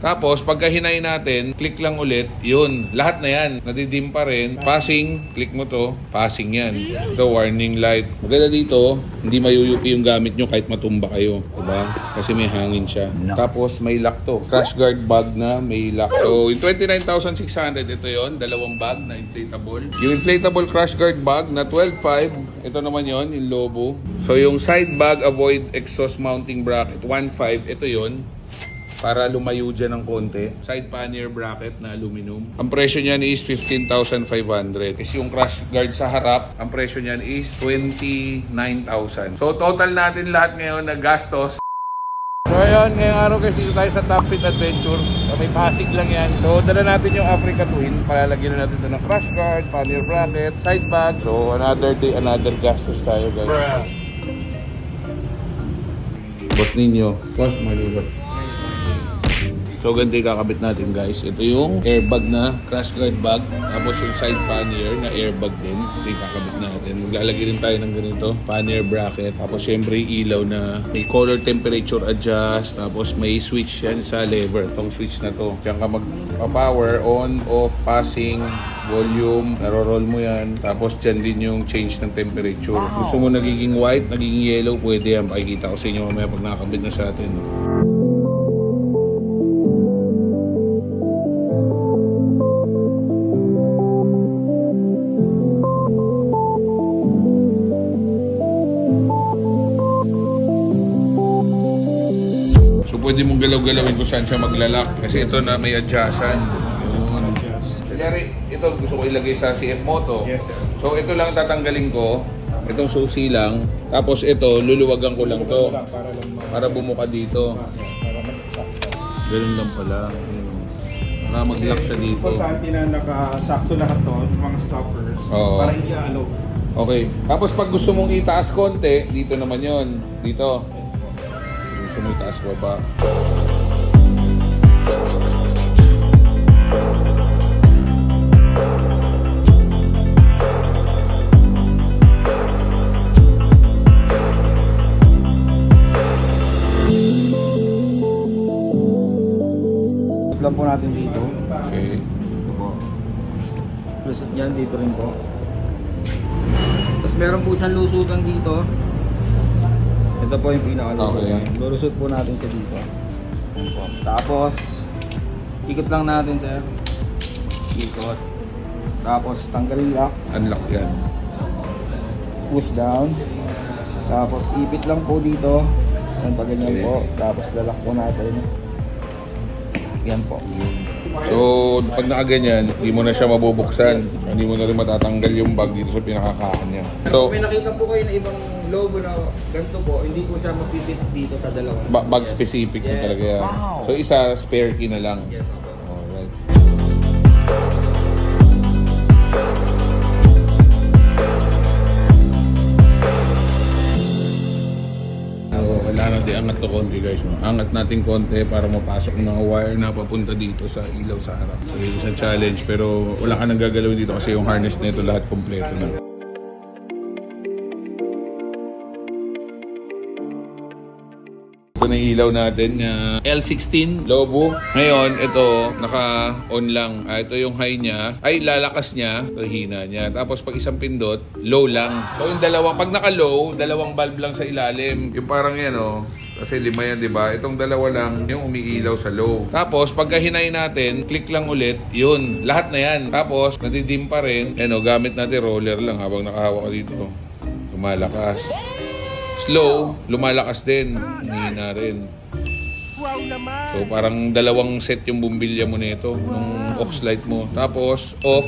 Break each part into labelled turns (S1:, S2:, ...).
S1: Tapos, pagka hinay natin, click lang ulit, yun. Lahat na yan. Nadidim pa rin. Passing, click mo to, passing yan. Ito, warning light. Maganda dito, hindi mayuyupi yung gamit nyo kahit matumba kayo. Diba? Kasi may hangin siya. Tapos, may lock to. Crash guard bag na may lock. So, yung 29,600, ito yon, dalawang bag na inflatable. Yung inflatable crash guard bag na 12,500, ito naman yon, yung Lobo. So, yung side bag avoid exhaust mounting bracket, 1,500, ito yon, para lumayo dyan ng konti. Side pannier bracket na aluminum. Ang presyo niyan is 15,500. Is yung crash guard sa harap, ang presyo niyan is 29,000. So, total natin lahat ngayon na gastos. So ayun, ngayong araw kasi dito tayo sa Top Fit Adventure. So may Pasig lang yan. So dala natin yung Africa Twin. Palalagyan na natin ito ng crash guard, pannier bracket, side bag. So another day, another gastos tayo guys. Bot ninyo. Boss, malulot. So ganito yung kakabit natin guys. Ito yung airbag na crash guard bag. Tapos yung side pannier na airbag din. Ito yung kakabit natin. Maglalagay rin tayo ng ganito. Pannier bracket. Tapos syempre ilaw na may color temperature adjust. Tapos may switch yan sa lever. Itong switch na to. Diyan ka mag-power, on, off, passing, volume. Naro-roll mo yan. Tapos dyan din yung change ng temperature. Gusto mo nagiging white, nagiging yellow, pwede yan. Pakikita ko sa inyo mamaya pag nakakabit na sa atin. Pwede mong galaw-galawin kung saan siya maglalak. Kasi ito na may adjustan. Kunyari, ito gusto ko ilagay sa CF Moto.
S2: Yes, sir.
S1: So ito lang tatanggalin ko. Itong susi lang. Tapos ito, luluwagan ko lang to. Para bumuka dito.
S2: Para mag-sakto.
S1: Ganun lang pala. Para mag-lock siya dito.
S2: Importante na nakasakto lahat to, mga stoppers.
S1: Oo.
S2: Para hindi alog.
S1: Okay. Tapos pag gusto mong itaas konti, dito naman yon. Dito. Gusto mo itaas baba.
S3: Lang po natin dito.
S1: Okay.
S3: Ito po. Lusot yan, dito rin po. Tapos meron po siyang lusutan dito. Ito po yung pinakalusutan.
S1: Okay.
S3: Lulusot po natin siya dito. Tapos, ikot lang natin sir. Ikot. Tapos, tanggalin lock.
S1: Unlock yan.
S3: Push down. Tapos, ipit lang po dito. Yan pa ganyan
S1: Okay.
S3: po. Tapos, lalak po natin. Yan po.
S1: So, pag nakaganyan, hindi mo na siya mabubuksan. Hindi mo na rin matatanggal yung bag dito sa pinakakaan niya. So,
S3: Kung may nakita po kayo na ibang logo na ganito po, hindi po siya mapipit dito sa dalawang.
S1: bag specific na talaga yan. So, isa spare key na lang.
S3: Yes, opo.
S1: Alright. Kailangan natin angat to konti guys. No? Angat natin konti para mapasok ng mga wire na papunta dito sa ilaw sa harap. So, yun isang challenge pero wala ka nang gagalawin dito kasi yung harness nito lahat kompleto na. Ito na yung ilaw natin na L16 Lobo. Ngayon, ito naka-on lang. Ito yung high niya. Ay, lalakas niya. Ito hina niya. Tapos pag isang pindot, low lang. So yung dalawang, pag naka-low, dalawang bulb lang sa ilalim. Yung parang yan kasi lima yan, di ba? Itong dalawa lang yung umiilaw sa low. Tapos pagka hinay natin, click lang ulit, yun. Lahat na yan. Tapos nadidim pa rin. Gamit natin roller lang habang nakahawak ka dito. Lumalakas. Slow, lumalakas din. Hihina rin. So parang dalawang set yung bumbilya mo nito ng aux light mo. Tapos off,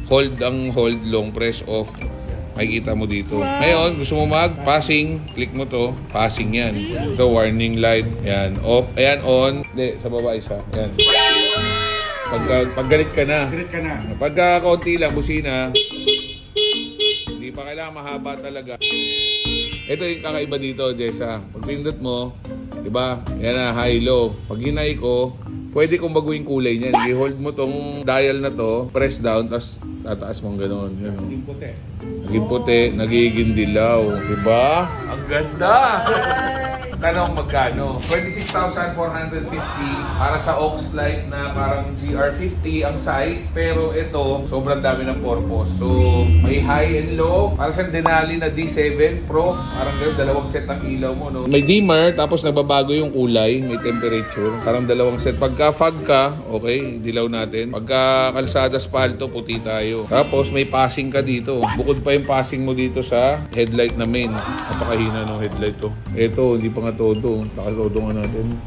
S1: hold ang hold, long press off. Makikita mo dito. Ngayon, gusto mo mag-passing, click mo to, passing yan. Ito, warning light. Yan, off. Ayan, on. Hindi, sa baba isa. Yan. Pag galit ka na.
S2: Great ka na.
S1: Pagka konti lang, busina. Hindi pa kailangan mahaba talaga. Ito yung kakaiba dito, Jessa. Pag pindot mo, di ba? Yan na, high-low. Pag hinay ko, pwede kong baguhin kulay niyan. I-hold mo tong dial na to, press down, tapos tataas mong gano'n.
S2: Yung puti.
S1: Naging puti, nagiging dilaw. Di ba? Ang ganda! Tanong magkano? 26,450 para sa Ox Light na parang GR50 ang size. Pero ito, sobrang dami ng purpose. So, may high and low. Para sa Denali na D7 Pro. Parang gano'n, dalawang set ang ilaw mo, no? May dimmer, tapos nagbabago yung kulay. May temperature. Parang dalawang set. Pagka fog ka, okay, dilaw natin. Pagka kalsada spalto, puti tayo. Tapos may passing ka dito. Bukod pa yung passing mo dito sa headlight na main. Napakahina ng headlight to. Ito, hindi pa nga todo. Nakatodo nga natin.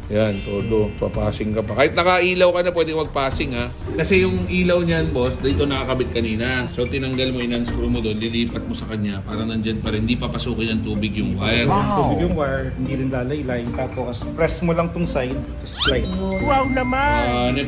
S1: Yan, todo. Papasing ka pa. Kahit nakailaw ka na, pwede magpasing ha. Kasi yung ilaw niyan, boss, dito nakakabit kanina. So, tinanggal mo, in-unscrew mo doon, lilipat mo sa kanya para nandyan pa rin. Hindi papasukin ng tubig yung wire.
S2: Tubig yung wire, hindi rin lalaylay. Tapos, press mo lang tong side, slide.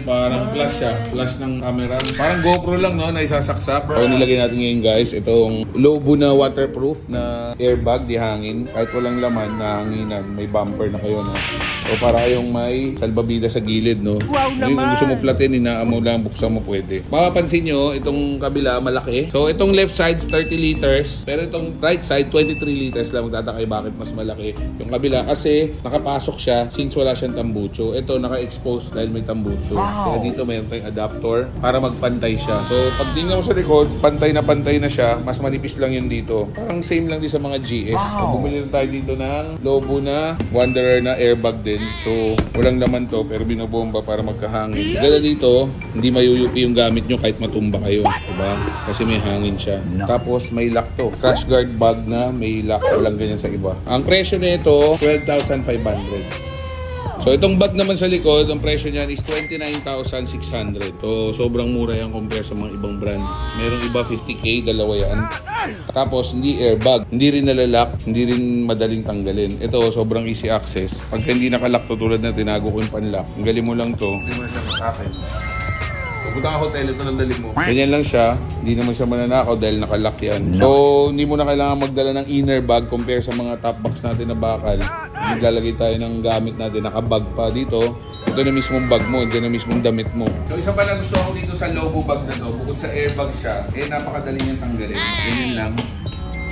S1: Parang flash siya. Flash ng camera. Parang GoPro lang, no? Na isasaksak. So, nilagay natin ngayon, guys. Itong Lobo na waterproof na airbag, di hangin. Kahit walang laman, nahanginan. May bumper na kayo, no? So, para yung may salbabida sa gilid, no? Wow naman! Kung gusto mo flatten, inaamo lang, buksan mo pwede. Mapapansin nyo, itong kabila, malaki. So, itong left side, 30 liters. Pero itong right side, 23 liters lang. Magtatakay bakit mas malaki. Yung kabila, kasi nakapasok siya since wala siyang tambucho. Ito, naka-expose dahil may tambucho. Kaya dito, mayroon tayong adapter para magpantay siya. So, pag tingnan mo sa likod, pantay na siya. Mas manipis lang yun dito. Parang same lang din sa mga GS. So, bumili na tayo dito ng Lobo na Wanderer na airbag din. So, walang laman to pero binobomba para magkahangin. Gala dito, hindi mayuyupi yung gamit nyo kahit matumba kayo. Diba? Kasi may hangin siya. Tapos may lock to. Crash guard bag na may lock. Walang ganyan sa iba. Ang presyo nito, 12,500. So, itong bag naman sa likod, ang presyo niyan is 29,600. So, sobrang mura yan compare sa mga ibang brand. Merong iba 50K, dalawa yan. Tapos, hindi airbag. Hindi rin nalalak, hindi rin madaling tanggalin. Ito, sobrang easy access. Pag hindi nakalock to, tulad na tinago ko yung panlock, tanggalin mo lang to. Hindi mo na siya masakit. Pupunta ka hotel, ito lang dali mo. Ganyan lang siya, hindi naman siya mananakaw dahil nakalock yan. So, hindi mo na kailangan magdala ng inner bag compare sa mga top box natin na bakal. Maglalagay tayo ng gamit natin, nakabag pa dito. Ito na mismong bag mo, ito na mismong damit mo. So, isa pa na gusto ko dito sa Lobo bag na to, bukod sa airbag siya, napakadali niyang tanggalin. Ganyan lang.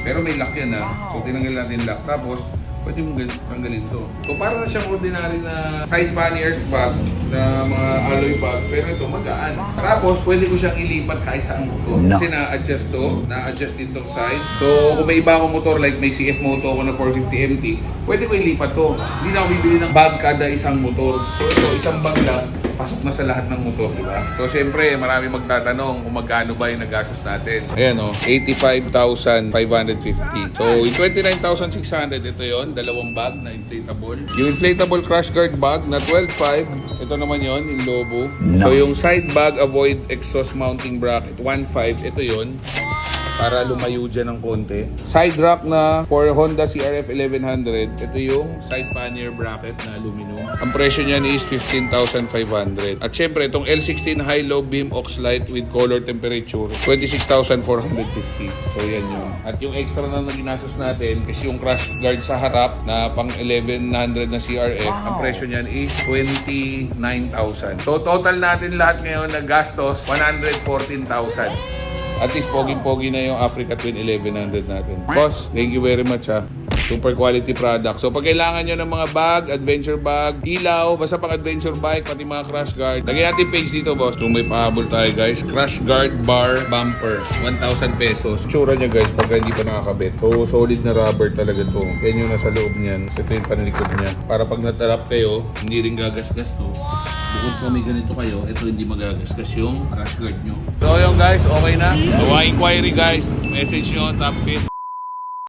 S1: Pero may lock yan So, tinanggal natin lock. Tapos, pwede mong tanggalin to. So, para na siyang ordinary na side panniers bag na mga alloy bag, pero ito magaan. Tapos, pwede ko siyang ilipat kahit saan motor. Kasi na-adjust to, na-adjust din tong side. So, kung may iba akong motor, like may CF Moto ako na 450 MT, pwede ko ilipat to. Hindi na ako bibili ng bag kada isang motor. So, ito, isang bag lang, pasok na sa lahat ng motor, di ba? So, syempre, marami magtatanong kung magkano ba yung nagastos natin. Ayan, 85,550. So, yung 29,600, ito yon, dalawang bag na inflatable. Yung inflatable crash guard bag na 12,500, ito naman yon, yung Lobo. So, yung side bag avoid exhaust mounting bracket, 1,500, ito yon, para lumayo dyan ng konti. Side rack na for Honda CRF 1100. Ito yung side pannier bracket na aluminum. Ang presyo niyan is 15,500. At syempre, itong L16 high-low beam Ox Light with color temperature, 26,450. So, yan yun. At yung extra na ginastos natin is yung crash guard sa harap na pang 1100 na CRF. Ang presyo niyan is 29,000. So, total natin lahat ngayon na gastos, 114,000. At least poging-pogi na yung Africa Twin 1100 natin. Boss, thank you very much ha. Super quality product. So pag kailangan nyo ng mga bag, adventure bag, ilaw, basta pang adventure bike, pati mga crash guard. Lagyan natin page dito boss. Kung may pahabol tayo guys. Crash guard bar bumper. 1,000 pesos. Tsura niya guys pag hindi pa nakakabit. So solid na rubber talaga to. Yan yung nasa loob niyan. So ito yung panlikod niya. Para pag natarap kayo, hindi rin gagasgas to. Bukod pa may ganito kayo, ito hindi magagasgas yung crash guard nyo. So yun guys, okay na. So inquiry guys, message nyo, top fit.